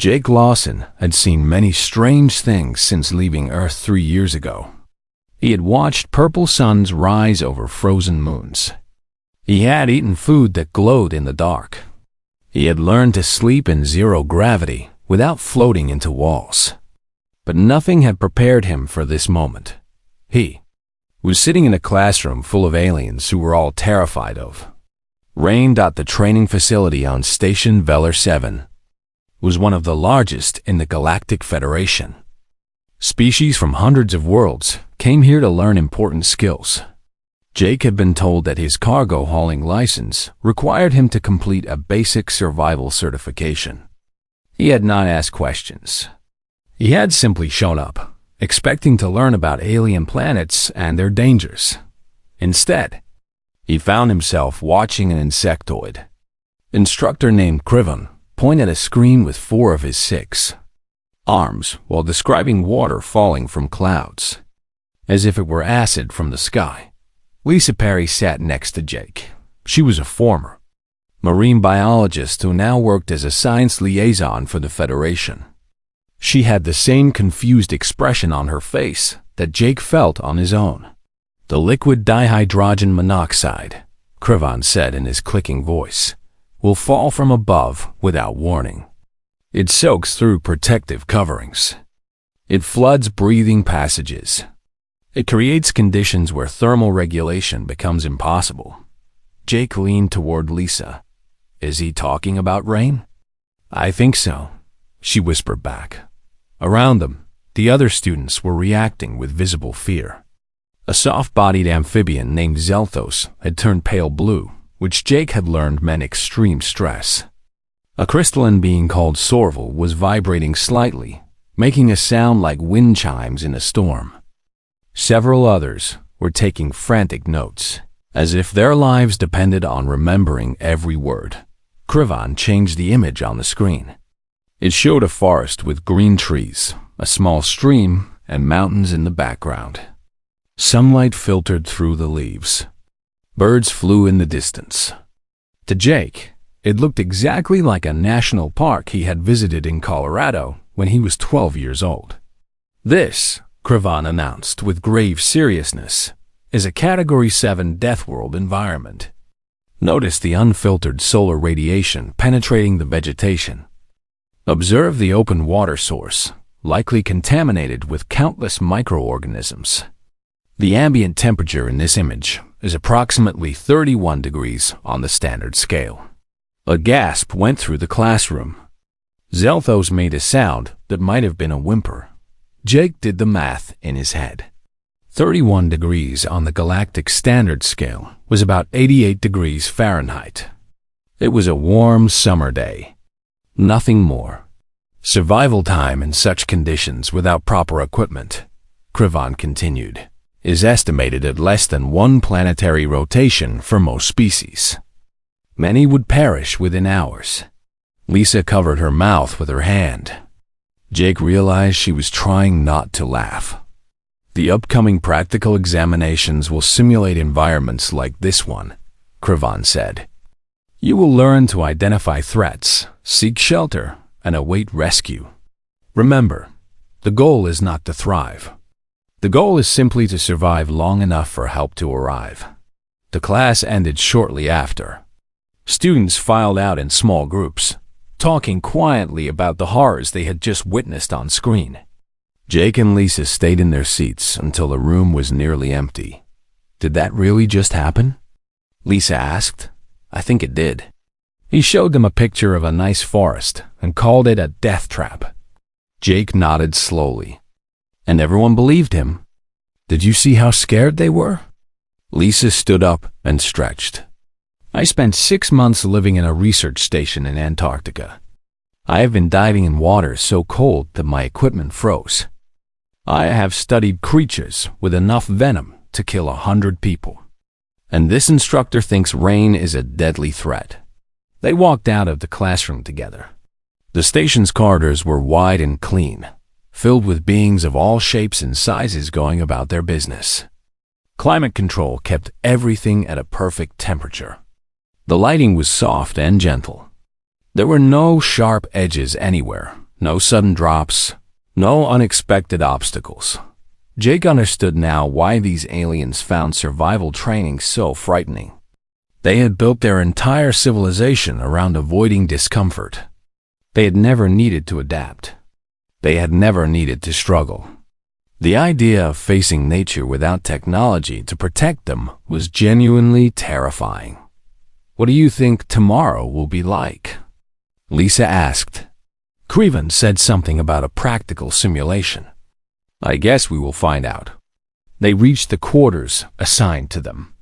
Jake Lawson had seen many strange things since leaving Earth 3 years ago. He had watched purple suns rise over frozen moons. He had eaten food that glowed in the dark. He had learned to sleep in zero gravity without floating into walls. But nothing had prepared him for this moment. He was sitting in a classroom full of aliens who were all terrified of. Rain. The training facility on Station Veller 7 was one of the largest in the Galactic Federation. Species from hundreds of worlds came here to learn important skills. Jake had been told that his cargo hauling license required him to complete a basic survival certification. He had not asked questions. He had simply shown up, expecting to learn about alien planets and their dangers. Instead, he found himself watching an insectoid. Instructor named Krivon pointed at a screen with 4 of his 6 arms while describing water falling from clouds, as if it were acid from the sky. Lisa Perry sat next to Jake. She was a former marine biologist who now worked as a science liaison for the Federation. She had the same confused expression on her face that Jake felt on his own. "The liquid dihydrogen monoxide," Krivon said in his clicking voice, "will fall from above without warning. It soaks through protective coverings. It floods breathing passages. It creates conditions where thermal regulation becomes impossible." Jake leaned toward Lisa. "Is he talking about rain?" "I think so," she whispered back. Around them, the other students were reacting with visible fear. A soft-bodied amphibian named Zelthos had turned pale blue, which Jake had learned meant extreme stress. A crystalline being called Sorval was vibrating slightly, making a sound like wind chimes in a storm. Several others were taking frantic notes, as if their lives depended on remembering every word. Krivon changed the image on the screen. It showed a forest with green trees, a small stream, and mountains in the background. Sunlight filtered through the leaves. Birds flew in the distance. To Jake, it looked exactly like a national park he had visited in Colorado when he was 12 years old. "This," Krivon announced with grave seriousness, "is a Category 7 Deathworld environment. Notice the unfiltered solar radiation penetrating the vegetation. Observe the open water source, likely contaminated with countless microorganisms. The ambient temperature in this image is approximately 31 degrees on the standard scale." A gasp went through the classroom. Zelthos made a sound that might have been a whimper. Jake did the math in his head. 31 degrees on the galactic standard scale was about 88 degrees Fahrenheit. It was a warm summer day. Nothing more. Survival time in such conditions without proper equipment, Krivon continued, is estimated at less than 1 planetary rotation for most species. Many would perish within hours. Lisa covered her mouth with her hand. Jake realized she was trying not to laugh. "The upcoming practical examinations will simulate environments like this one," Krivon said. "You will learn to identify threats, seek shelter, and await rescue. Remember, the goal is not to thrive. The goal is simply to survive long enough for help to arrive." The class ended shortly after. Students filed out in small groups, talking quietly about the horrors they had just witnessed on screen. Jake and Lisa stayed in their seats until the room was nearly empty. "Did that really just happen?" Lisa asked. "I think it did." He showed them a picture of a nice forest and called it a death trap. Jake nodded slowly. "And everyone believed him. Did you see how scared they were?" Lisa stood up and stretched. "I spent 6 months living in a research station in Antarctica. I have been diving in water so cold that my equipment froze. I have studied creatures with enough venom to kill 100 people. And this instructor thinks rain is a deadly threat." They walked out of the classroom together. The station's corridors were wide and clean, filled with beings of all shapes and sizes going about their business. Climate control kept everything at a perfect temperature. The lighting was soft and gentle. There were no sharp edges anywhere, No sudden drops. No unexpected obstacles. Jake understood now why these aliens found survival training so frightening. They had built their entire civilization around avoiding discomfort. They had never needed to adapt. They had never needed to struggle. The idea of facing nature without technology to protect them was genuinely terrifying. "What do you think tomorrow will be like?" Lisa asked. Crevan said something about a practical simulation. "I guess we will find out." They reached the quarters assigned to them.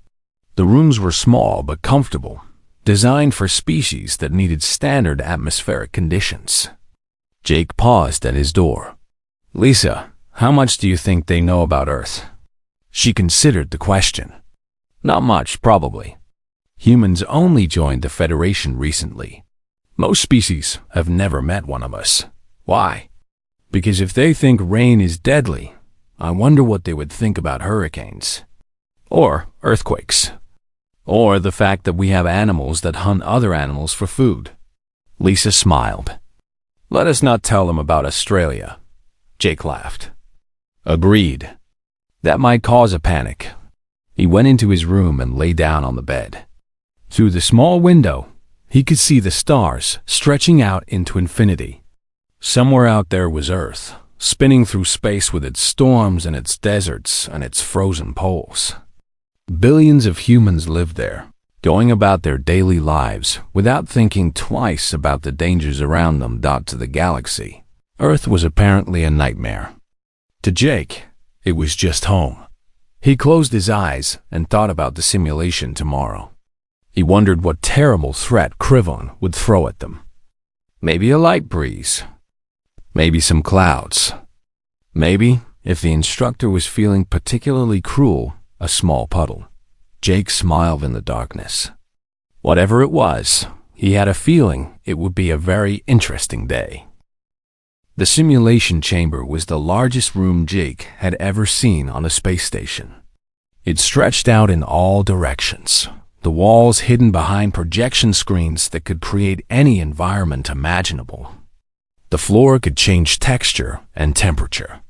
The rooms were small but comfortable, designed for species that needed standard atmospheric conditions. Jake paused at his door. "Lisa, how much do you think they know about Earth?" She considered the question. "Not much, probably. Humans only joined the Federation recently. Most species have never met one of us. Why? Because if they think rain is deadly, I wonder what they would think about hurricanes. Or earthquakes. Or the fact that we have animals that hunt other animals for food." Lisa smiled. "Let us not tell them about Australia." Jake laughed. "Agreed. That might cause a panic." He went into his room and lay down on the bed. Through the small window, he could see the stars stretching out into infinity. Somewhere out there was Earth, spinning through space with its storms and its deserts and its frozen poles. Billions of humans lived there, going about their daily lives without thinking twice about the dangers around them. To the galaxy, Earth was apparently a nightmare. To Jake, it was just home. He closed his eyes and thought about the simulation tomorrow. He wondered what terrible threat Crevan would throw at them. Maybe a light breeze. Maybe some clouds. Maybe, if the instructor was feeling particularly cruel, a small puddle. Jake smiled in the darkness. Whatever it was, he had a feeling it would be a very interesting day. The simulation chamber was the largest room Jake had ever seen on a space station. It stretched out in all directions, the walls hidden behind projection screens that could create any environment imaginable. The floor could change texture and temperature.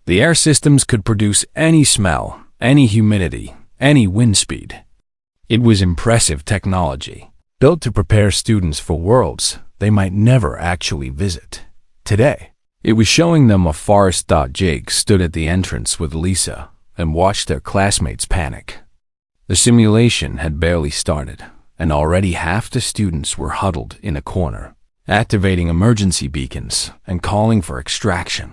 The air systems could produce any smell, any humidity, any wind speed. It was impressive technology, built to prepare students for worlds they might never actually visit. Today, it was showing them a forest. Jake stood at the entrance with Lisa and watched their classmates panic. The simulation had barely started, and already half the students were huddled in a corner, activating emergency beacons and calling for extraction.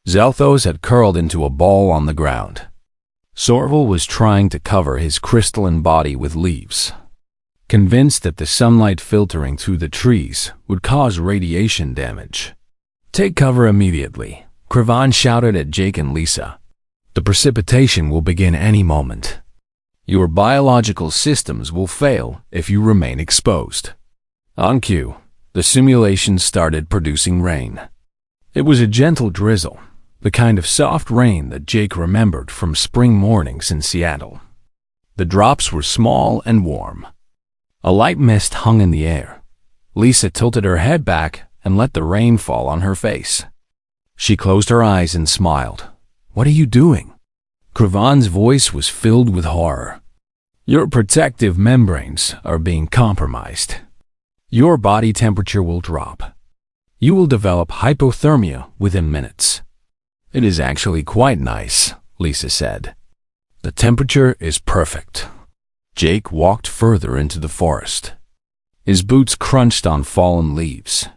Zelthos had curled into a ball on the ground. Sorval was trying to cover his crystalline body with leaves, convinced that the sunlight filtering through the trees would cause radiation damage. "Take cover immediately," Crevan shouted at Jake and Lisa. "The precipitation will begin any moment. Your biological systems will fail if you remain exposed." On cue, the simulation started producing rain. It was a gentle drizzle, the kind of soft rain that Jake remembered from spring mornings in Seattle. The drops were small and warm. A light mist hung in the air. Lisa tilted her head back and let the rain fall on her face. She closed her eyes and smiled. "What are you doing?" Crevan's voice was filled with horror. "Your protective membranes are being compromised. Your body temperature will drop. You will develop hypothermia within minutes." "It is actually quite nice," Lisa said. "The temperature is perfect." Jake walked further into the forest. His boots crunched on fallen leaves.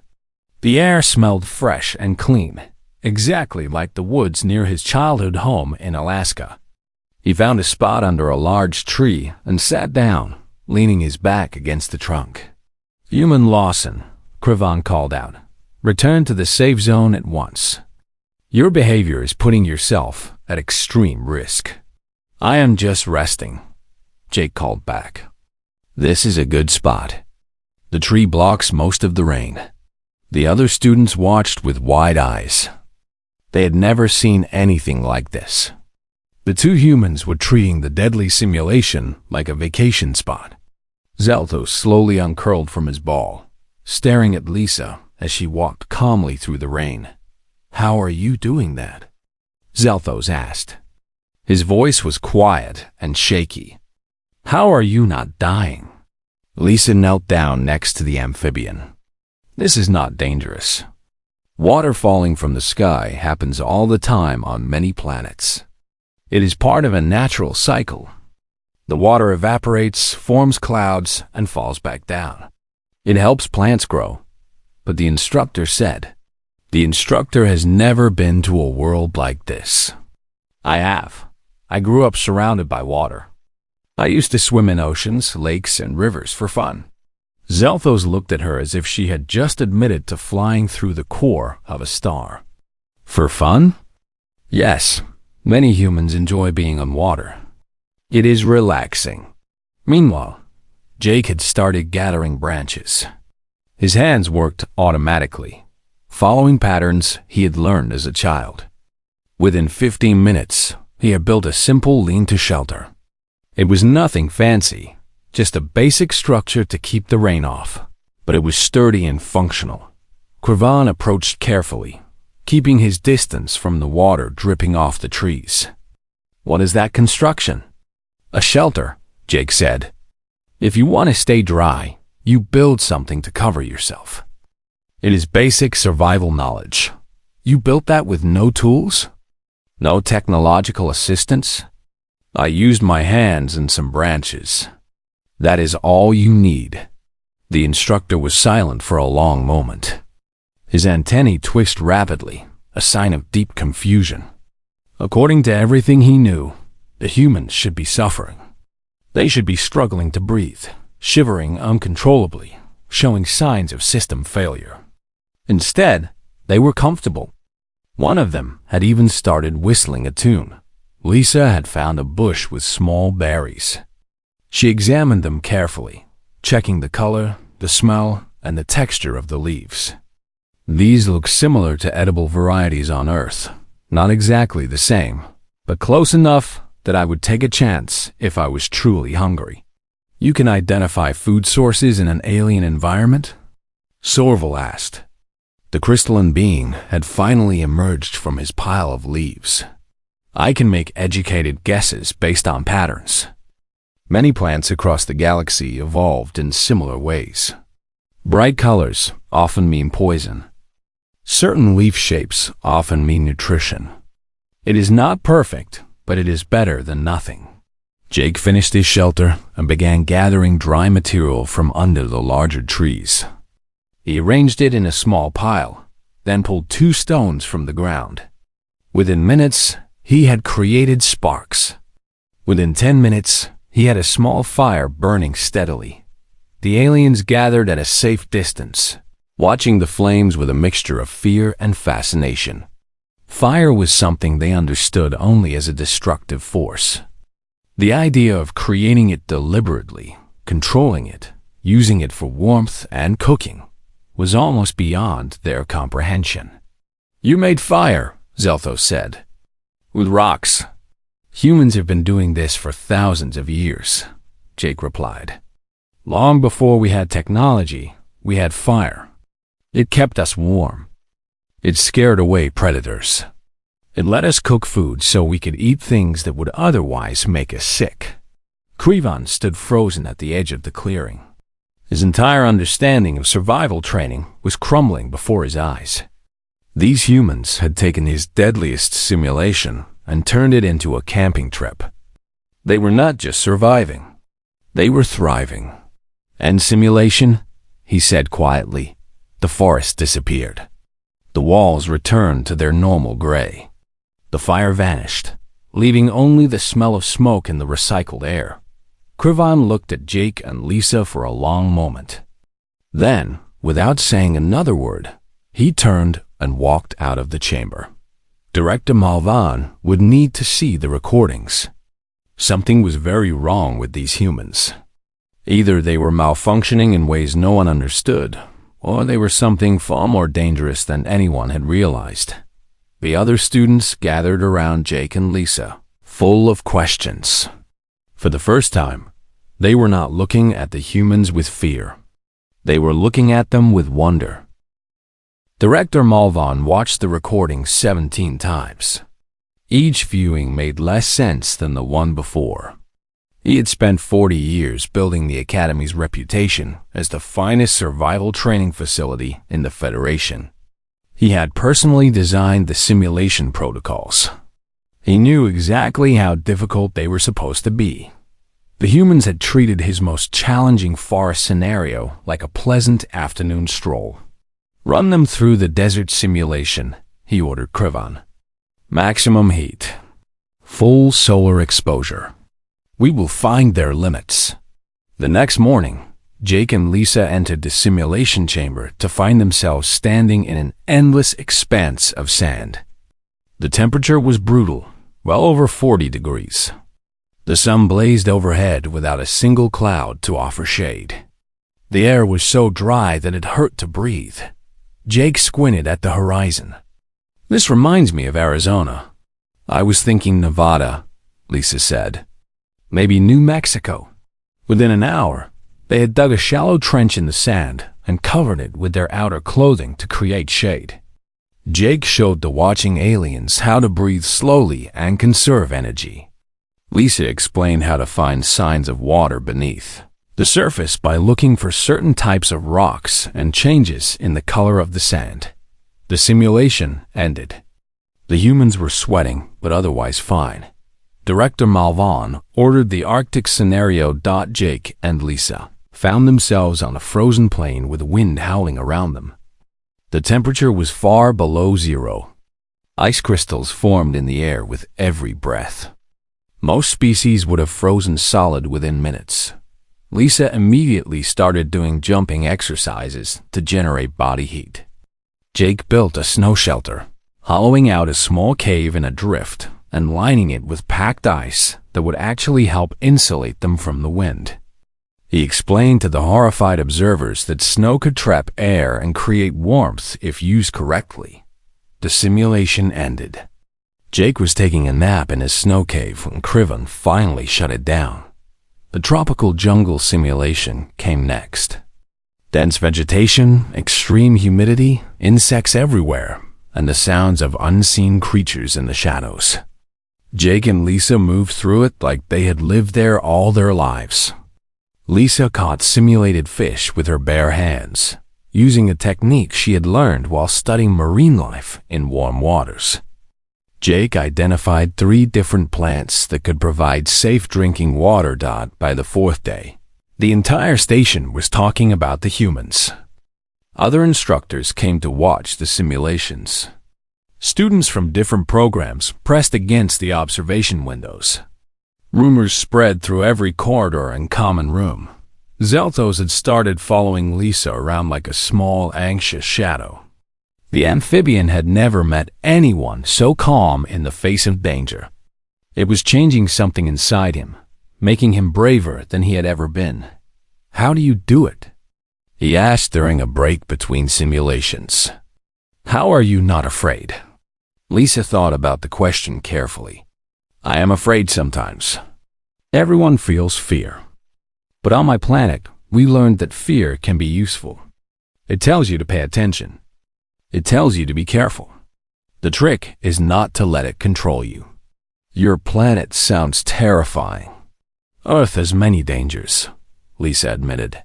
The air smelled fresh and clean, exactly like the woods near his childhood home in Alaska. He found a spot under a large tree and sat down, leaning his back against the trunk. "Human Lawson," Crevan called out. "Return to the safe zone at once. Your behavior is putting yourself at extreme risk." "I am just resting," Jake called back. "This is a good spot. The tree blocks most of the rain." The other students watched with wide eyes. They had never seen anything like this. The two humans were treating the deadly simulation like a vacation spot. Zelthos slowly uncurled from his ball, staring at Lisa as she walked calmly through the rain. "How are you doing that?" Zelthos asked. His voice was quiet and shaky. "How are you not dying?" Lisa knelt down next to the amphibian. "This is not dangerous. Water falling from the sky happens all the time on many planets. It is part of a natural cycle. The water evaporates, forms clouds, and falls back down. It helps plants grow." But the instructor said, "The instructor has never been to a world like this." "I have. I grew up surrounded by water. I used to swim in oceans, lakes, and rivers for fun." Zelthos looked at her as if she had just admitted to flying through the core of a star. "For fun?" "Yes, many humans enjoy being on water. It is relaxing." Meanwhile, Jake had started gathering branches. His hands worked automatically, following patterns he had learned as a child. Within 15 minutes, he had built a simple lean-to shelter. It was nothing fancy, just a basic structure to keep the rain off, but it was sturdy and functional. Krivan approached carefully, keeping his distance from the water dripping off the trees. "What is that construction?" "A shelter," Jake said. "If you want to stay dry, you build something to cover yourself. It is basic survival knowledge. You built that with no tools? No technological assistance?" "I used my hands and some branches. That is all you need." The instructor was silent for a long moment. His antennae twitched rapidly, a sign of deep confusion. According to everything he knew, the humans should be suffering. They should be struggling to breathe, shivering uncontrollably, showing signs of system failure. Instead, they were comfortable. One of them had even started whistling a tune. Lisa had found a bush with small berries. She examined them carefully, checking the color, the smell, and the texture of the leaves. These look similar to edible varieties on Earth. Not exactly the same, but close enough that I would take a chance if I was truly hungry. "You can identify food sources in an alien environment?" Sorval asked. The crystalline being had finally emerged from his pile of leaves. "I can make educated guesses based on patterns. Many plants across the galaxy evolved in similar ways. Bright colors often mean poison. Certain leaf shapes often mean nutrition. It is not perfect, but it is better than nothing." Jake finished his shelter and began gathering dry material from under the larger trees. He arranged it in a small pile, then pulled 2 stones from the ground. Within minutes, he had created sparks. Within 10 minutes, he had a small fire burning steadily. The aliens gathered at a safe distance, watching the flames with a mixture of fear and fascination. Fire was something they understood only as a destructive force. The idea of creating it deliberately, controlling it, using it for warmth and cooking, was almost beyond their comprehension. "You made fire," Zelthos said. "With rocks." "Humans have been doing this for thousands of years," Jake replied. "Long before we had technology, we had fire. It kept us warm. It scared away predators. It let us cook food so we could eat things that would otherwise make us sick." Krivan stood frozen at the edge of the clearing. His entire understanding of survival training was crumbling before his eyes. These humans had taken his deadliest simulation and turned it into a camping trip. They were not just surviving, they were thriving. "End simulation," he said quietly. The forest disappeared. The walls returned to their normal gray. The fire vanished, leaving only the smell of smoke in the recycled air. Krivan looked at Jake and Lisa for a long moment. Then, without saying another word, he turned and walked out of the chamber. Director Malvan would need to see the recordings. Something was very wrong with these humans. Either they were malfunctioning in ways no one understood, or they were something far more dangerous than anyone had realized. The other students gathered around Jake and Lisa, full of questions. For the first time, they were not looking at the humans with fear. They were looking at them with wonder. Director Malvon watched the recording 17 times. Each viewing made less sense than the one before. He had spent 40 years building the Academy's reputation as the finest survival training facility in the Federation. He had personally designed the simulation protocols. He knew exactly how difficult they were supposed to be. The humans had treated his most challenging forest scenario like a pleasant afternoon stroll. "Run them through the desert simulation," he ordered Krivan. "Maximum heat. Full solar exposure. We will find their limits." The next morning, Jake and Lisa entered the simulation chamber to find themselves standing in an endless expanse of sand. The temperature was brutal, well over 40 degrees. The sun blazed overhead without a single cloud to offer shade. The air was so dry that it hurt to breathe. Jake squinted at the horizon. "This reminds me of Arizona." "I was thinking Nevada," Lisa said. "Maybe New Mexico." Within an hour, they had dug a shallow trench in the sand and covered it with their outer clothing to create shade. Jake showed the watching aliens how to breathe slowly and conserve energy. Lisa explained how to find signs of water beneath the surface by looking for certain types of rocks and changes in the color of the sand. The simulation ended. The humans were sweating, but otherwise fine. Director Malvon ordered the Arctic scenario. Jake and Lisa found themselves on a frozen plain with wind howling around them. The temperature was far below zero. Ice crystals formed in the air with every breath. Most species would have frozen solid within minutes. Lisa immediately started doing jumping exercises to generate body heat. Jake built a snow shelter, hollowing out a small cave in a drift and lining it with packed ice that would actually help insulate them from the wind. He explained to the horrified observers that snow could trap air and create warmth if used correctly. The simulation ended. Jake was taking a nap in his snow cave when Krivan finally shut it down. The tropical jungle simulation came next. Dense vegetation, extreme humidity, insects everywhere, and the sounds of unseen creatures in the shadows. Jake and Lisa moved through it like they had lived there all their lives. Lisa caught simulated fish with her bare hands, using a technique she had learned while studying marine life in warm waters. Jake identified 3 different plants that could provide safe drinking water. By the 4th day, the entire station was talking about the humans. Other instructors came to watch the simulations. Students from different programs pressed against the observation windows. Rumors spread through every corridor and common room. Zelthos had started following Lisa around like a small, anxious shadow. The amphibian had never met anyone so calm in the face of danger. It was changing something inside him, making him braver than he had ever been. "How do you do it?" he asked during a break between simulations. "How are you not afraid?" Lisa thought about the question carefully. "I am afraid sometimes. Everyone feels fear. But on my planet, we learned that fear can be useful. It tells you to pay attention. It tells you to be careful. The trick is not to let it control you." "Your planet sounds terrifying." "Earth has many dangers," Lisa admitted.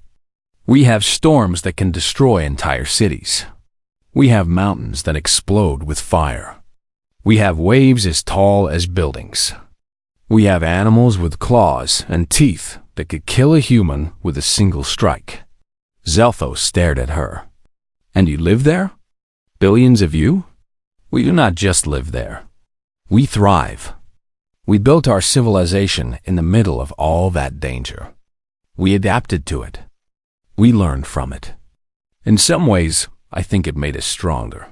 "We have storms that can destroy entire cities. We have mountains that explode with fire. We have waves as tall as buildings. We have animals with claws and teeth that could kill a human with a single strike." Zelthos stared at her. "And you live there? Billions of you?" "We do not just live there. We thrive. We built our civilization in the middle of all that danger. We adapted to it. We learned from it. In some ways, I think it made us stronger."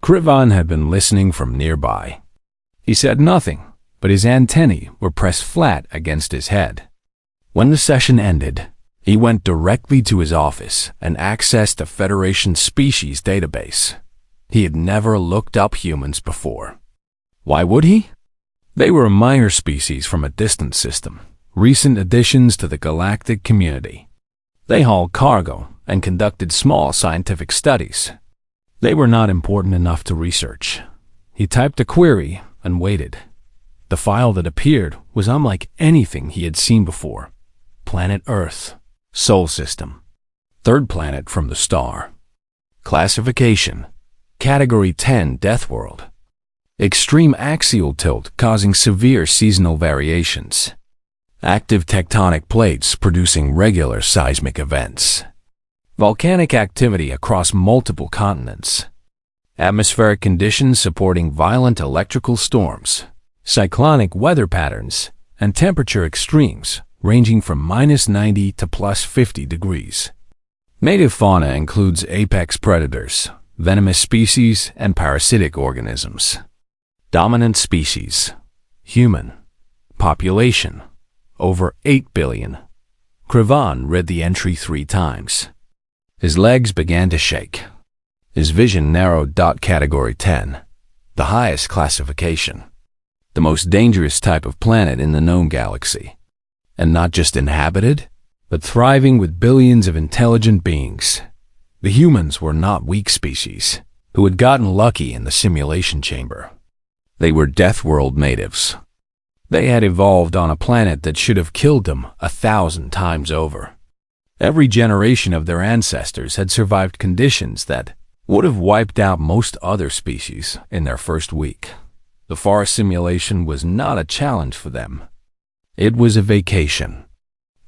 Krivan had been listening from nearby. He said nothing, but his antennae were pressed flat against his head. When the session ended, he went directly to his office and accessed the Federation species database. He had never looked up humans before. Why would he? They were a minor species from a distant system, recent additions to the galactic community. They hauled cargo and conducted small scientific studies. They were not important enough to research. He typed a query and waited. The file that appeared was unlike anything he had seen before. Planet Earth. Sol system. Third planet from the star. Classification. Category 10 Deathworld. Extreme axial tilt causing severe seasonal variations. Active tectonic plates producing regular seismic events. Volcanic activity across multiple continents. Atmospheric conditions supporting violent electrical storms. Cyclonic weather patterns and temperature extremes ranging from -90 to +50 degrees. Native fauna includes apex predators, venomous species, and parasitic organisms. Dominant species. Human. Population. Over 8 billion. Krivan read the entry 3 times. His legs began to shake. His vision narrowed. Category 10. The highest classification. The most dangerous type of planet in the known galaxy. And not just inhabited, but thriving with billions of intelligent beings. The humans were not weak species, who had gotten lucky in the simulation chamber. They were Deathworld natives. They had evolved on a planet that should have killed them 1,000 times over. Every generation of their ancestors had survived conditions that would have wiped out most other species in their first week. The far simulation was not a challenge for them. It was a vacation.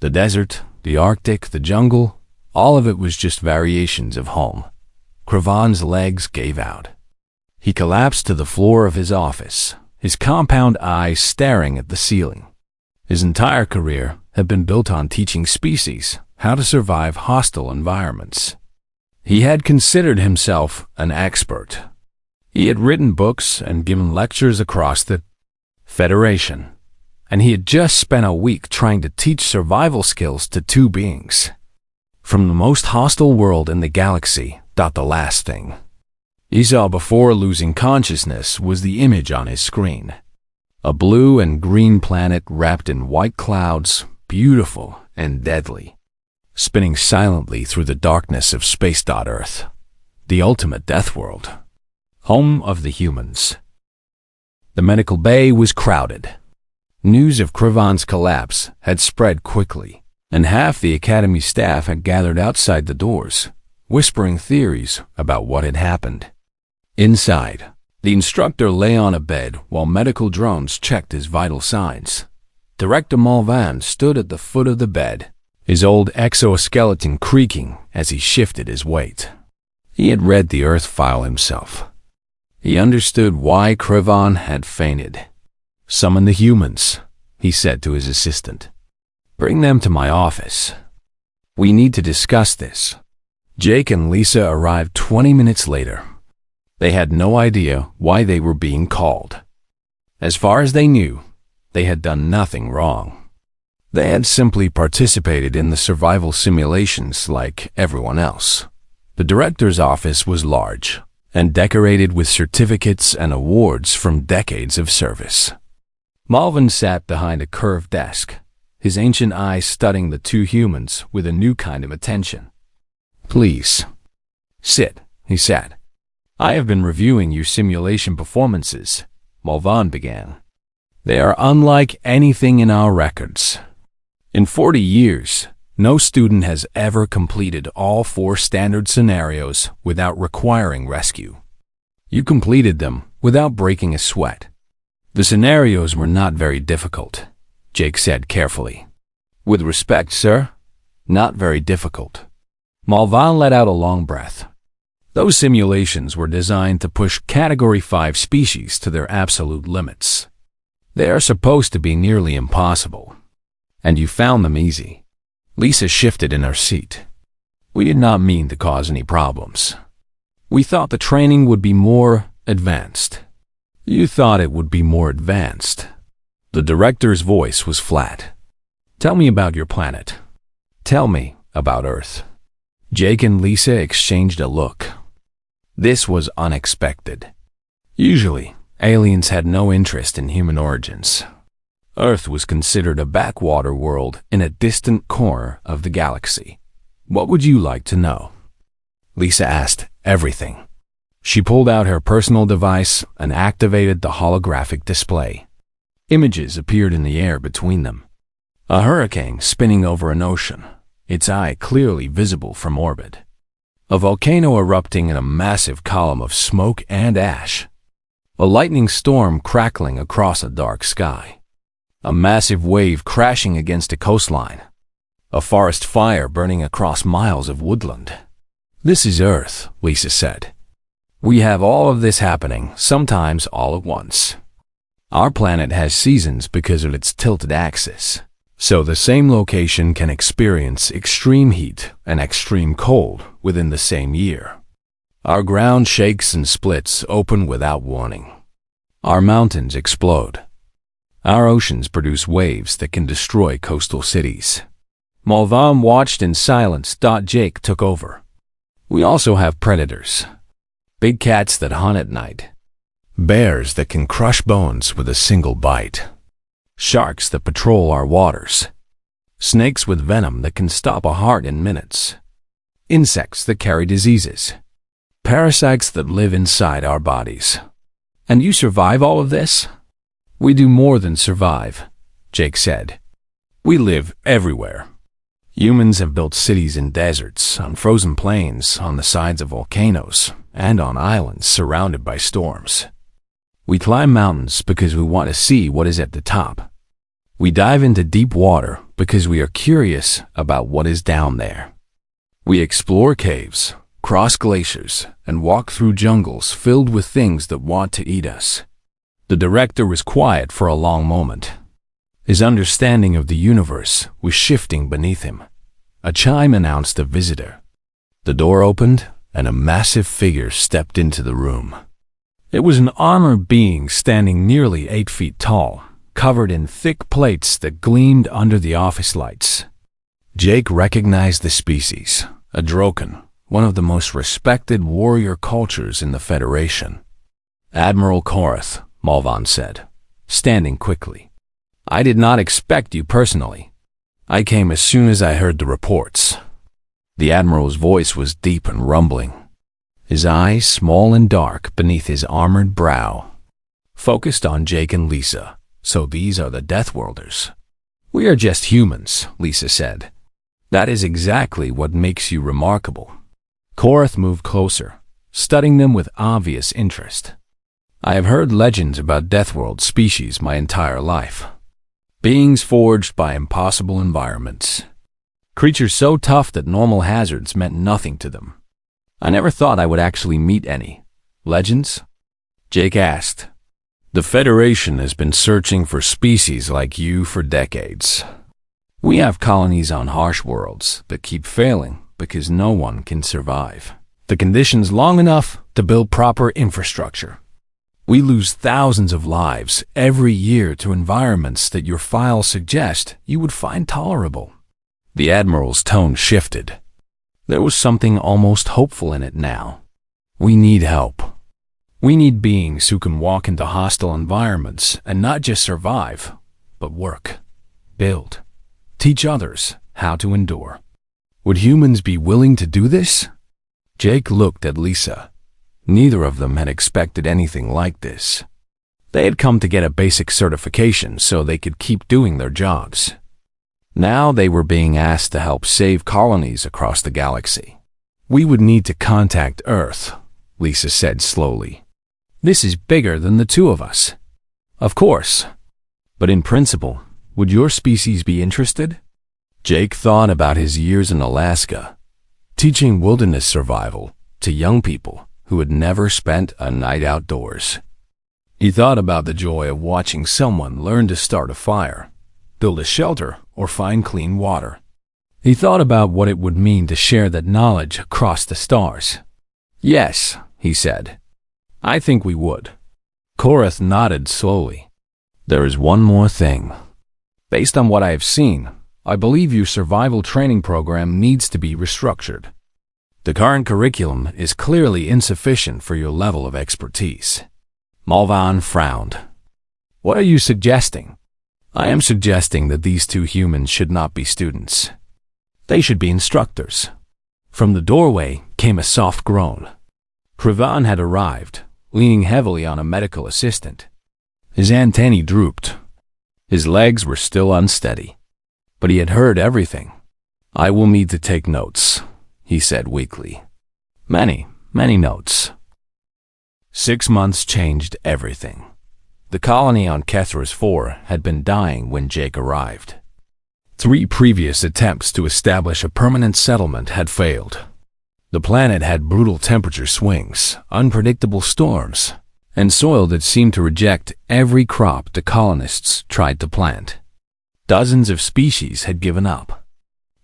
The desert, the Arctic, the jungle, all of it was just variations of home. Krivan's legs gave out. He collapsed to the floor of his office, his compound eyes staring at the ceiling. His entire career had been built on teaching species how to survive hostile environments. He had considered himself an expert. He had written books and given lectures across the Federation, and he had just spent a week trying to teach survival skills to 2 beings. From the most hostile world in the galaxy. The last thing he saw before losing consciousness was the image on his screen. A blue and green planet wrapped in white clouds, beautiful and deadly, spinning silently through the darkness of Space Earth, the ultimate death world, home of the humans. The medical bay was crowded. News of Krivan's collapse had spread quickly, and half the Academy staff had gathered outside the doors, whispering theories about what had happened. Inside, the instructor lay on a bed while medical drones checked his vital signs. Director Malvan stood at the foot of the bed, his old exoskeleton creaking as he shifted his weight. He had read the Earth file himself. He understood why Krivan had fainted. "Summon the humans," he said to his assistant. "Bring them to my office. We need to discuss this." Jake and Lisa arrived 20 minutes later. They had no idea why they were being called. As far as they knew, they had done nothing wrong. They had simply participated in the survival simulations like everyone else. The director's office was large and decorated with certificates and awards from decades of service. Malvin sat behind a curved desk, his ancient eyes studying the 2 humans with a new kind of attention. "Please, sit," he said. "I have been reviewing your simulation performances," Malvan began. "They are unlike anything in our records. In 40 years, no student has ever completed all 4 standard scenarios without requiring rescue. You completed them without breaking a sweat. The scenarios were not very difficult," Jake said carefully. "With respect, sir, not very difficult." Malvan let out a long breath. Those simulations were designed to push Category 5 species to their absolute limits. They are supposed to be nearly impossible. And you found them easy. Lisa shifted in her seat. "We did not mean to cause any problems. We thought the training would be more advanced." "You thought it would be more advanced." The director's voice was flat. "Tell me about your planet. Tell me about Earth." Jake and Lisa exchanged a look. This was unexpected. Usually, aliens had no interest in human origins. Earth was considered a backwater world in a distant corner of the galaxy. "What would you like to know?" Lisa asked everything. She pulled out her personal device and activated the holographic display. Images appeared in the air between them. A hurricane spinning over an ocean, its eye clearly visible from orbit. A volcano erupting in a massive column of smoke and ash. A lightning storm crackling across a dark sky. A massive wave crashing against a coastline. A forest fire burning across miles of woodland. "This is Earth," Lisa said. "We have all of this happening, sometimes all at once. Our planet has seasons because of its tilted axis, so the same location can experience extreme heat and extreme cold within the same year. Our ground shakes and splits open without warning. Our mountains explode. Our oceans produce waves that can destroy coastal cities." Malvan watched in silence. Jake took over. "We also have predators. Big cats that hunt at night. Bears that can crush bones with a single bite. Sharks that patrol our waters. Snakes with venom that can stop a heart in minutes. Insects that carry diseases. Parasites that live inside our bodies. And you survive all of this?" "We do more than survive," Jake said. "We live everywhere. Humans have built cities in deserts, on frozen plains, on the sides of volcanoes, and on islands surrounded by storms. We climb mountains because we want to see what is at the top. We dive into deep water because we are curious about what is down there. We explore caves, cross glaciers, and walk through jungles filled with things that want to eat us." The director was quiet for a long moment. His understanding of the universe was shifting beneath him. A chime announced a visitor. The door opened, and a massive figure stepped into the room. It was an armored being standing nearly 8 feet tall, covered in thick plates that gleamed under the office lights. Jake recognized the species, a Droken, one of the most respected warrior cultures in the Federation. "Admiral Korath," Malvan said, standing quickly. "I did not expect you personally. I came as soon as I heard the reports." The Admiral's voice was deep and rumbling. His eyes, small and dark beneath his armored brow, focused on Jake and Lisa. "So these are the Deathworlders." "We are just humans," Lisa said. "That is exactly what makes you remarkable." Korath moved closer, studying them with obvious interest. "I have heard legends about Deathworld species my entire life. Beings forged by impossible environments. Creatures so tough that normal hazards meant nothing to them. I never thought I would actually meet any. Legends?" Jake asked. "The Federation has been searching for species like you for decades. We have colonies on harsh worlds that keep failing because no one can survive the conditions long enough to build proper infrastructure. We lose thousands of lives every year to environments that your files suggest you would find tolerable." The Admiral's tone shifted. There was something almost hopeful in it now. "We need help. We need beings who can walk into hostile environments and not just survive, but work, build, teach others how to endure. Would humans be willing to do this?" Jake looked at Lisa. Neither of them had expected anything like this. They had come to get a basic certification so they could keep doing their jobs. Now they were being asked to help save colonies across the galaxy. "We would need to contact Earth," Lisa said slowly. "This is bigger than the two of us." "Of course. But in principle, would your species be interested?" Jake thought about his years in Alaska, teaching wilderness survival to young people who had never spent a night outdoors. He thought about the joy of watching someone learn to start a fire, build a shelter, or find clean water. He thought about what it would mean to share that knowledge across the stars. "Yes," he said. "I think we would." Korath nodded slowly. "There is one more thing. Based on what I have seen, I believe your survival training program needs to be restructured. The current curriculum is clearly insufficient for your level of expertise." Malvan frowned. "What are you suggesting?" "I am suggesting that these two humans should not be students. They should be instructors." From the doorway came a soft groan. Pravan had arrived, leaning heavily on a medical assistant. His antennae drooped. His legs were still unsteady. But he had heard everything. "I will need to take notes," he said weakly. Many notes. 6 months changed everything. The colony on Kethras 4 had been dying when Jake arrived. 3 previous attempts to establish a permanent settlement had failed. The planet had brutal temperature swings, unpredictable storms, and soil that seemed to reject every crop the colonists tried to plant. Dozens of species had given up.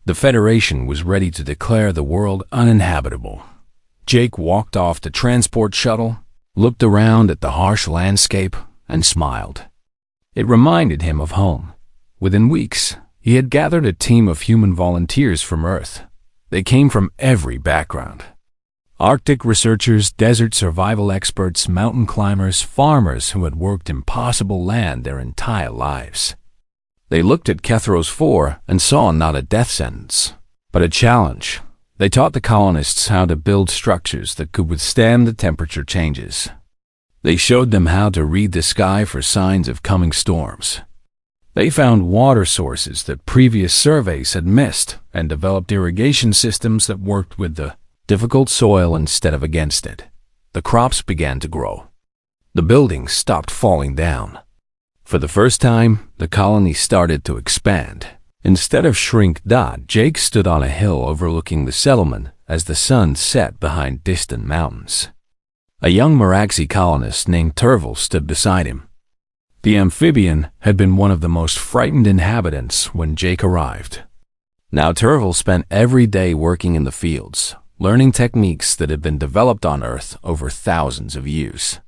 The Federation was ready to declare the world uninhabitable. Jake walked off the transport shuttle, looked around at the harsh landscape, and smiled. It reminded him of home. Within weeks, he had gathered a team of human volunteers from Earth. They came from every background. Arctic researchers, desert survival experts, mountain climbers, farmers who had worked impossible land their entire lives. They looked at Kethros 4 and saw not a death sentence, but a challenge. They taught the colonists how to build structures that could withstand the temperature changes. They showed them how to read the sky for signs of coming storms. They found water sources that previous surveys had missed and developed irrigation systems that worked with the difficult soil instead of against it. The crops began to grow. The buildings stopped falling down. For the first time, the colony started to expand. Instead of shrink, Jake stood on a hill overlooking the settlement as the sun set behind distant mountains. A young Meraxi colonist named Terval stood beside him. The amphibian had been one of the most frightened inhabitants when Jake arrived. Now Terval spent every day working in the fields, learning techniques that had been developed on Earth over thousands of years.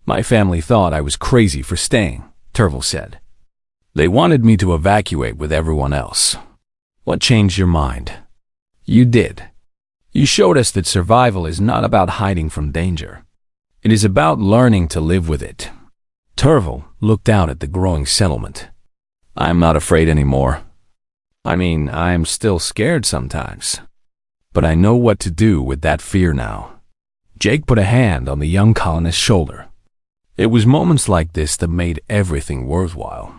"My family thought I was crazy for staying," Terval said. "They wanted me to evacuate with everyone else. What changed your mind?" "You did. You showed us that survival is not about hiding from danger. It is about learning to live with it." Terval looked out at the growing settlement. "I'm not afraid anymore. I'm still scared sometimes. But I know what to do with that fear now." Jake put a hand on the young colonist's shoulder. It was moments like this that made everything worthwhile.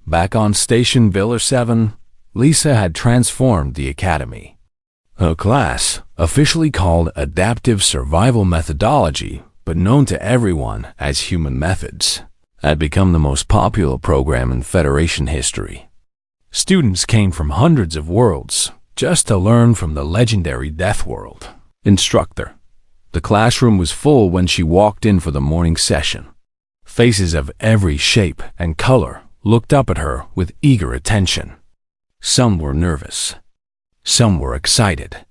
Back on Station Villa 7, Lisa had transformed the academy. Her class, officially called Adaptive Survival Methodology, but known to everyone as Human Methods, had become the most popular program in Federation history. Students came from hundreds of worlds just to learn from the legendary Deathworld instructor. The classroom was full when she walked in for the morning session. Faces of every shape and color looked up at her with eager attention. Some were nervous. Some were excited.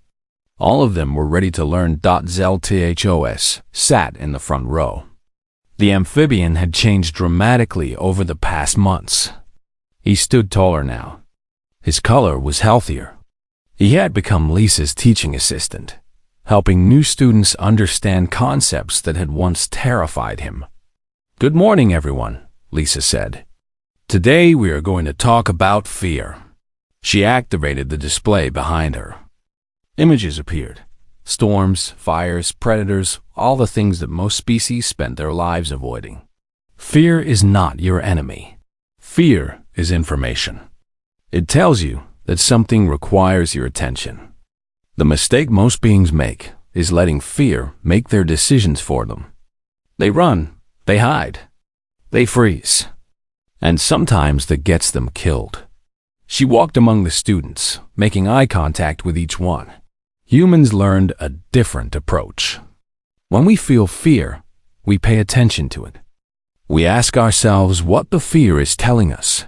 All of them were ready to learn. ZLTHOS sat in the front row. The amphibian had changed dramatically over the past months. He stood taller now. His color was healthier. He had become Lisa's teaching assistant, helping new students understand concepts that had once terrified him. "Good morning, everyone," Lisa said. "Today we are going to talk about fear." She activated the display behind her. Images appeared. Storms, fires, predators, all the things that most species spend their lives avoiding. Fear is not your enemy. Fear is information. It tells you that something requires your attention. The mistake most beings make is letting fear make their decisions for them. They run, they hide, they freeze, and sometimes that gets them killed. She walked among the students, making eye contact with each one. Humans learned a different approach. When we feel fear, we pay attention to it. We ask ourselves what the fear is telling us,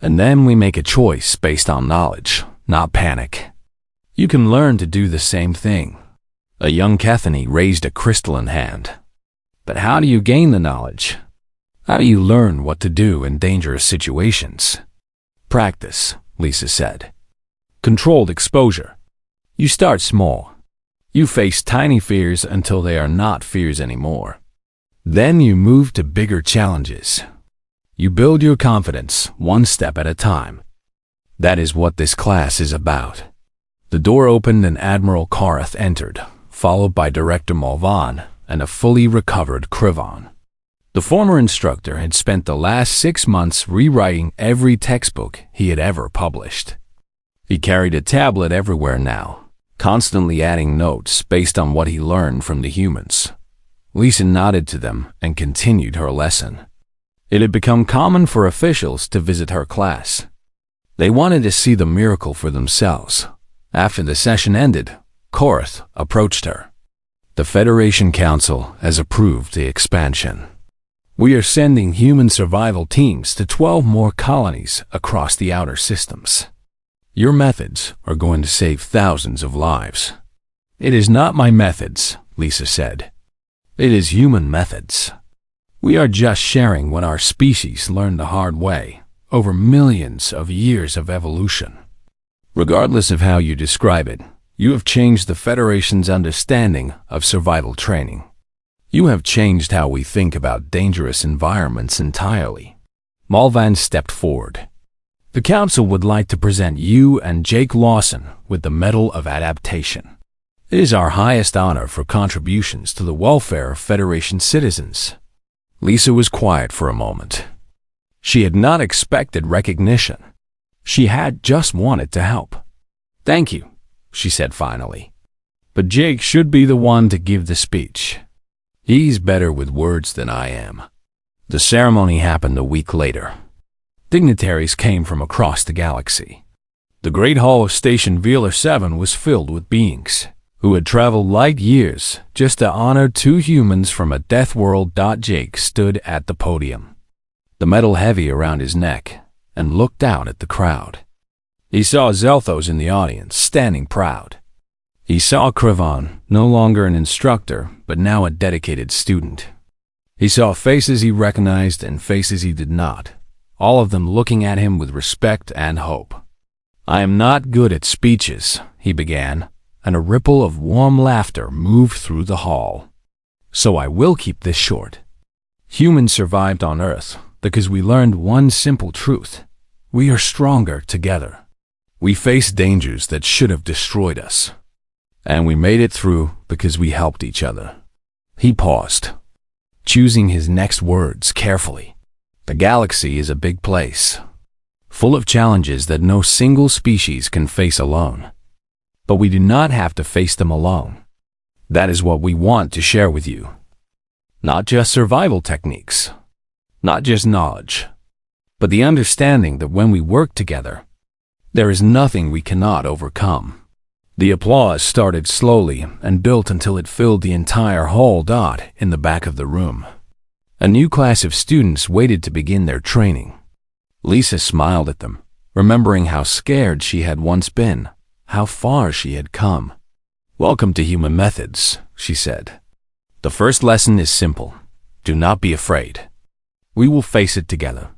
and then we make a choice based on knowledge, not panic. You can learn to do the same thing. A young Kethany raised a crystalline hand. But how do you gain the knowledge? How do you learn what to do in dangerous situations? Practice, Lisa said. Controlled exposure. You start small. You face tiny fears until they are not fears anymore. Then you move to bigger challenges. You build your confidence one step at a time. That is what this class is about. The door opened and Admiral Karath entered, followed by Director Malvan, and a fully recovered Krivon. The former instructor had spent the last 6 months rewriting every textbook he had ever published. He carried a tablet everywhere now, constantly adding notes based on what he learned from the humans. Lisa nodded to them and continued her lesson. It had become common for officials to visit her class. They wanted to see the miracle for themselves. After the session ended, Korath approached her. The Federation Council has approved the expansion. We are sending human survival teams to 12 more colonies across the outer systems. Your methods are going to save thousands of lives. It is not my methods, Lisa said. It is human methods. We are just sharing what our species learned the hard way over millions of years of evolution. Regardless of how you describe it, you have changed the Federation's understanding of survival training. You have changed how we think about dangerous environments entirely. Malvan stepped forward. The Council would like to present you and Jake Lawson with the Medal of Adaptation. It is our highest honor for contributions to the welfare of Federation citizens. Lisa was quiet for a moment. She had not expected recognition. She had just wanted to help. Thank you, she said finally. But Jake should be the one to give the speech. He's better with words than I am. The ceremony happened a week later. Dignitaries came from across the galaxy. The Great Hall of Station Velar 7 was filled with beings who had traveled light years just to honor 2 humans from a death world. Jake stood at the podium, the metal heavy around his neck, and looked out at the crowd. He saw Zelthos in the audience, standing proud. He saw Krivon, no longer an instructor, but now a dedicated student. He saw faces he recognized and faces he did not, all of them looking at him with respect and hope. I am not good at speeches, he began, and a ripple of warm laughter moved through the hall. So I will keep this short. Humans survived on Earth because we learned one simple truth. We are stronger together. We faced dangers that should have destroyed us. And we made it through because we helped each other. He paused, choosing his next words carefully. The galaxy is a big place, full of challenges that no single species can face alone. But we do not have to face them alone. That is what we want to share with you. Not just survival techniques, not just knowledge, but the understanding that when we work together, there is nothing we cannot overcome. The applause started slowly and built until it filled the entire hall. In the back of the room, a new class of students waited to begin their training. Lisa smiled at them, remembering how scared she had once been, how far she had come. Welcome to Human Methods, she said. The first lesson is simple. Do not be afraid. We will face it together.